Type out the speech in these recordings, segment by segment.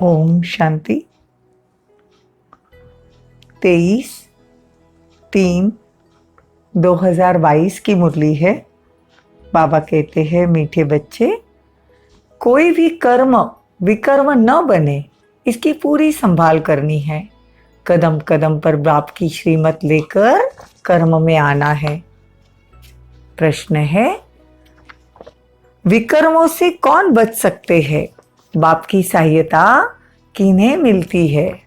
ओम शांति। 23/3/2022 की मुरली है। बाबा कहते हैं, मीठे बच्चे, कोई भी कर्म विकर्म न बने, इसकी पूरी संभाल करनी है। कदम कदम पर बाप की श्रीमत लेकर कर्म में आना है। प्रश्न है, विकर्मों से कौन बच सकते हैं? बाप की सहायता किन्हें मिलती है?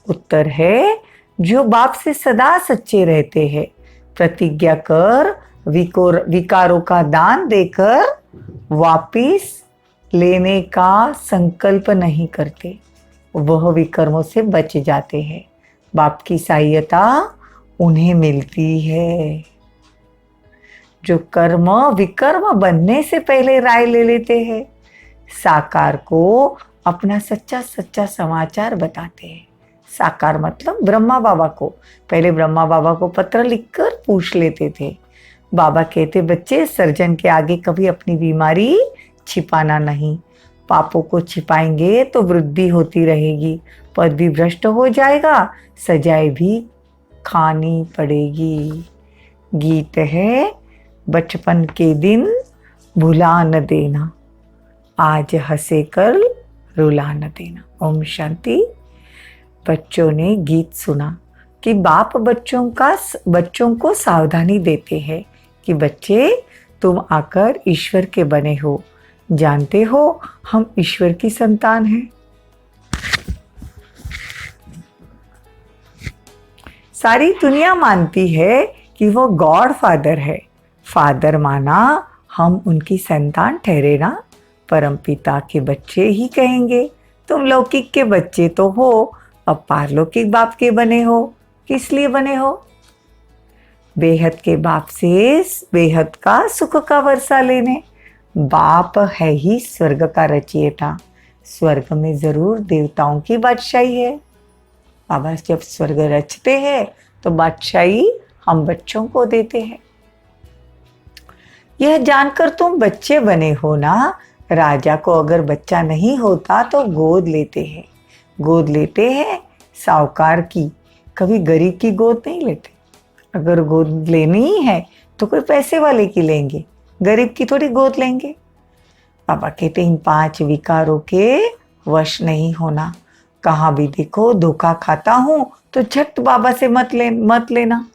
उत्तर है, जो बाप से सदा सच्चे रहते हैं, प्रतिज्ञा कर विकारों का दान देकर वापिस लेने का संकल्प नहीं करते, वह विकर्मों से बच जाते हैं। बाप की सहायता उन्हें मिलती है। जो कर्म विकर्म बनने से पहले राय ले लेते हैं, साकार को अपना सच्चा सच्चा समाचार बताते हैं। साकार मतलब ब्रह्मा बाबा को। पहले ब्रह्मा बाबा को पत्र लिखकर पूछ लेते थे। बाबा कहते, बच्चे, सर्जन के आगे कभी अपनी बीमारी छिपाना नहीं। पापों को छिपाएंगे तो वृद्धि होती रहेगी, पद भी भ्रष्ट हो जाएगा, सजाएं भी खानी पड़ेगी। गीत है, बचपन के दिन भुला न देना, आज हंसे कल रुला न देना। ओम शांति। बच्चों ने गीत सुना कि बाप बच्चों को सावधानी देते हैं कि बच्चे, तुम आकर ईश्वर के बने हो। जानते हो, हम ईश्वर की संतान हैं। सारी दुनिया मानती है कि वो गॉड फादर है। फादर माना, हम उनकी संतान ठहरे ना। परम पिता के बच्चे ही कहेंगे। तुम लौकिक के बच्चे तो हो, अब पारलौकिक बाप के बने हो। किस लिए बने हो? बेहद के बाप से बेहद का सुख का वर्षा लेने। बाप है ही स्वर्ग का रचयिता। स्वर्ग में जरूर देवताओं की बादशाही है। बाबा जब स्वर्ग रचते हैं तो बादशाही हम बच्चों को देते हैं। यह जानकर तुम बच्चे बने हो ना। राजा को अगर बच्चा नहीं होता तो गोद लेते हैं। गोद लेते हैं साहूकार की, कभी गरीब की गोद नहीं लेते। अगर गोद लेनी ही है तो कोई पैसे वाले की लेंगे, गरीब की थोड़ी गोद लेंगे। बाबा कहते, इन 5 विकारों के वश नहीं होना। कहाँ भी देखो धोखा खाता हूं तो झट बाबा से मत लेना।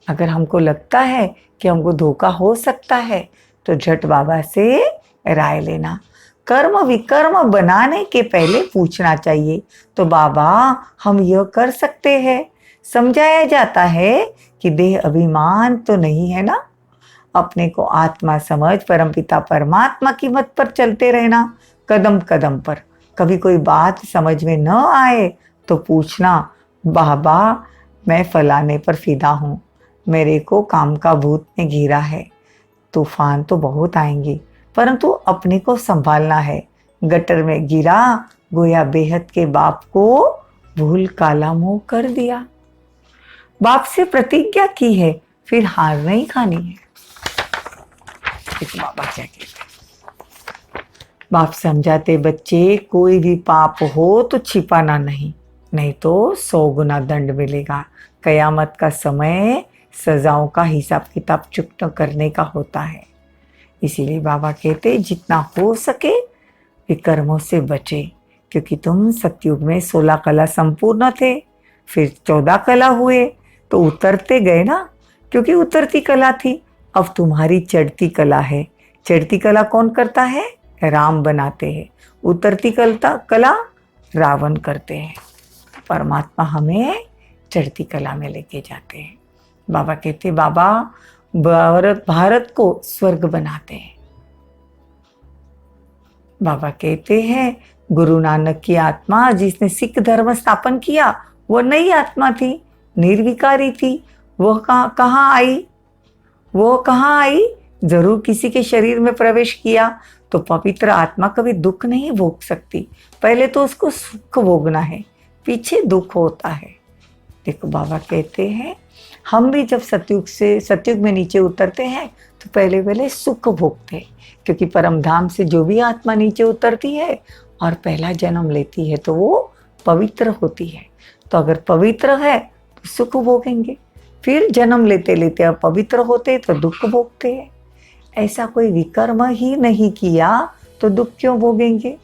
अगर हमको लगता है कि हमको धोखा हो सकता है तो झट बाबा से राय लेना। कर्म विकर्म बनाने के पहले पूछना चाहिए, तो बाबा हम यह कर सकते हैं। समझाया जाता है कि देह अभिमान तो नहीं है ना। अपने को आत्मा समझ परमपिता परमात्मा की मत पर चलते रहना। कदम कदम पर कभी कोई बात समझ में न आए तो पूछना, बाबा मैं फलाने पर फिदा हूँ, मेरे को काम का भूत ने घेरा है। तूफान तो बहुत आएंगे, परंतु अपने को संभालना है। गटर में गिरा, गोया बेहद के बाप को भूल काला मुंह कर दिया। बाप से प्रतिज्ञा की है, फिर हार नहीं खानी है। बाबा क्या कहते हैं? बाप समझाते, बच्चे, कोई भी पाप हो तो छिपाना नहीं तो 100 गुना दंड मिलेगा। कयामत का समय सजाओं का हिसाब किताब चुकता करने का होता है। इसीलिए बाबा कहते, जितना हो सके विकर्मों से बचे, क्योंकि तुम सतयुग में 16 कला संपूर्ण थे, फिर 14 कला हुए तो उतरते गए ना, क्योंकि उतरती कला थी। अब तुम्हारी चढ़ती कला है। चढ़ती कला कौन करता है? राम बनाते हैं। उतरती कला रावण करते हैं। परमात्मा हमें चढ़ती कला में लेके जाते हैं। बाबा कहते, बाबा भारत को स्वर्ग बनाते हैं। बाबा कहते हैं, गुरु नानक की आत्मा जिसने सिख धर्म स्थापन किया, वो नई आत्मा थी, निर्विकारी थी। वह कहाँ आई? जरूर किसी के शरीर में प्रवेश किया। तो पवित्र आत्मा कभी दुख नहीं भोग सकती। पहले तो उसको सुख भोगना है, पीछे दुख होता है। देखो बाबा कहते हैं, हम भी जब सतयुग में नीचे उतरते हैं तो पहले सुख भोगते हैं, क्योंकि परम धाम से जो भी आत्मा नीचे उतरती है और पहला जन्म लेती है तो वो पवित्र होती है। तो अगर पवित्र है तो सुख भोगेंगे, फिर जन्म लेते लेते अपवित्र होते तो दुख भोगते हैं। ऐसा कोई विकर्म ही नहीं किया तो दुख क्यों भोगेंगे।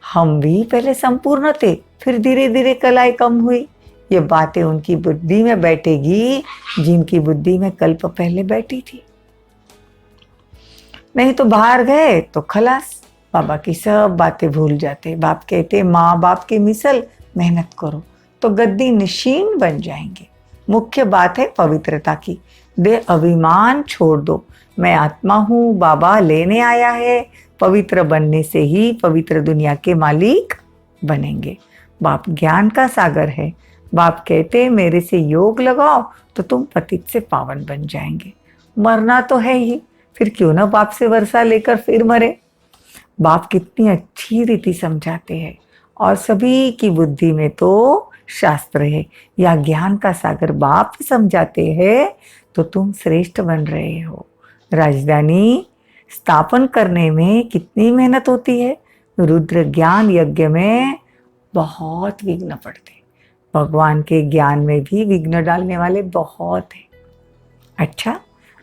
हम भी पहले संपूर्ण थे, फिर धीरे धीरे कलाई कम हुई। ये बातें उनकी बुद्धि में बैठेगी जिनकी बुद्धि में कल्प पहले बैठी थी। नहीं तो बाहर गए तो खलास, बाबा की सब बातें भूल जाते। बाप कहते माँ बाप की मिसल मेहनत करो तो गद्दी निशीन बन जाएंगे। मुख्य बात है पवित्रता की। दे अभिमान छोड़ दो, मैं आत्मा हूँ, बाबा लेने आया है। पवित्र बनने से ही पवित्र दुनिया के मालिक बनेंगे। बाप ज्ञान का सागर है। बाप कहते मेरे से योग लगाओ तो तुम पतित से पावन बन जाएंगे। मरना तो है ही, फिर क्यों ना बाप से वर्षा लेकर फिर मरे। बाप कितनी अच्छी रीति समझाते हैं और सभी की बुद्धि में तो शास्त्र है या ज्ञान का सागर बाप समझाते हैं तो तुम श्रेष्ठ बन रहे हो। राजधानी स्थापन करने में कितनी मेहनत होती है। रुद्र ज्ञान यज्ञ में बहुत विघ्न पड़ते, भगवान के ज्ञान में भी विघ्न डालने वाले बहुत हैं। अच्छा,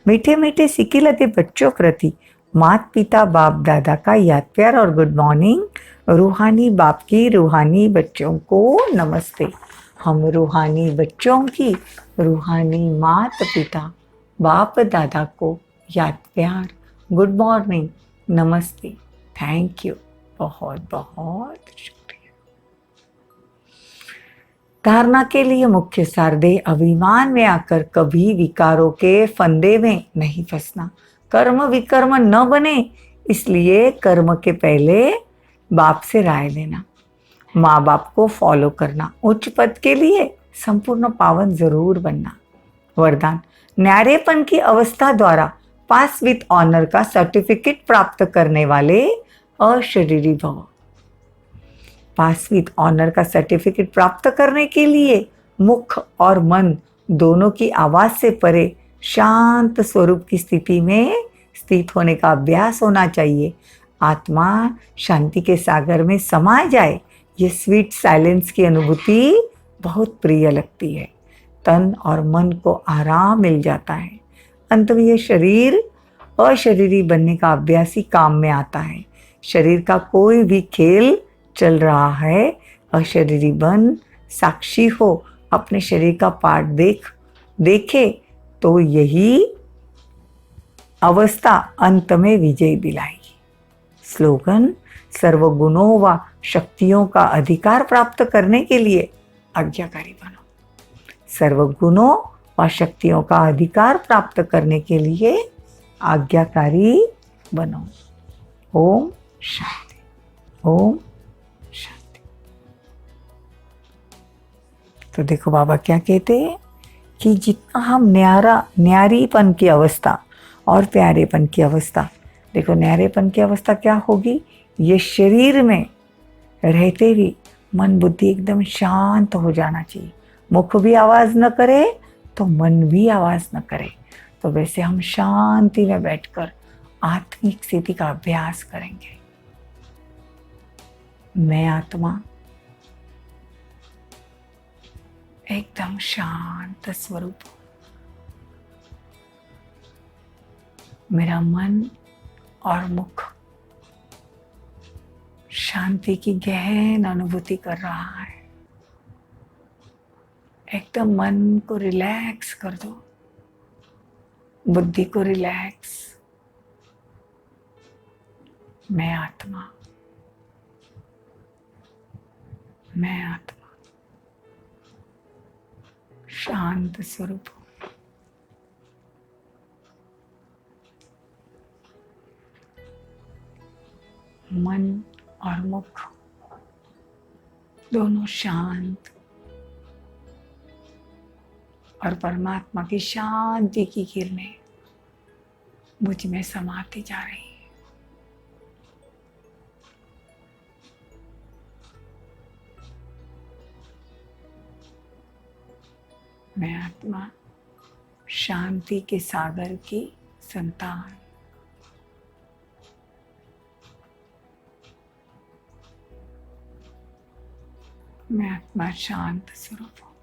मीठे मीठे सिकिलते बच्चों प्रति माता पिता बाप दादा का याद प्यार और गुड मॉर्निंग। रूहानी बाप की रूहानी बच्चों को नमस्ते। हम रूहानी बच्चों की रूहानी माता पिता बाप दादा को याद प्यार गुड मॉर्निंग नमस्ते। थैंक यू, बहुत बहुत शुक्रिया। धारणा के लिए मुख्य सारदेह अभिमान में आकर कभी विकारों के फंदे में नहीं फंसना। कर्म विकर्म न बने इसलिए कर्म के पहले बाप से राय लेना, माँ बाप को फॉलो करना, उच्च पद के लिए संपूर्ण पावन जरूर बनना। वरदान, न्यारेपन की अवस्था द्वारा पास विथ ऑनर का सर्टिफिकेट प्राप्त करने वाले अशरीरी भव। पास विथ ऑनर का सर्टिफिकेट प्राप्त करने के लिए मुख और मन दोनों की आवाज से परे शांत स्वरूप की स्थिति में स्थित होने का अभ्यास होना चाहिए। आत्मा शांति के सागर में समा जाए, ये स्वीट साइलेंस की अनुभूति बहुत प्रिय लगती है। तन और मन को आराम मिल जाता है। अंत में ये शरीर अशरीरी बनने का अभ्यास ही काम में आता है। शरीर का कोई भी खेल चल रहा है, अशरीरी बन साक्षी हो, अपने शरीर का पार्ट देखे तो यही अवस्था अंत में विजय दिलाएगी। स्लोगन, सर्वगुणों व शक्तियों का अधिकार प्राप्त करने के लिए आज्ञाकारी बनो। सर्वगुणों व शक्तियों का अधिकार प्राप्त करने के लिए आज्ञाकारी बनो। ओम शांति, ओम शांति। तो देखो बाबा क्या कहते हैं कि जितना हम न्यारीपन की अवस्था और प्यारेपन की अवस्था, देखो न्यारेपन की अवस्था क्या होगी, ये शरीर में रहते भी मन बुद्धि एकदम शांत हो जाना चाहिए। मुख भी आवाज न करे तो मन भी आवाज न करे। तो वैसे हम शांति में बैठकर आत्मिक स्थिति का अभ्यास करेंगे। मैं आत्मा एकदम शांत स्वरूप, मेरा मन और मुख शांति की गहन अनुभूति कर रहा है। एकदम मन को रिलैक्स कर दो, बुद्धि को रिलैक्स। मैं आत्मा, मैं आत्मा शांत स्वरूप हूं। मन और मुख दोनों शांत और परमात्मा की शांति की किरणें मुझ में समाती जा रही है। मैं आत्मा शांति के सागर की संतान, मैं आत्मा शांत स्वरूप हूँ।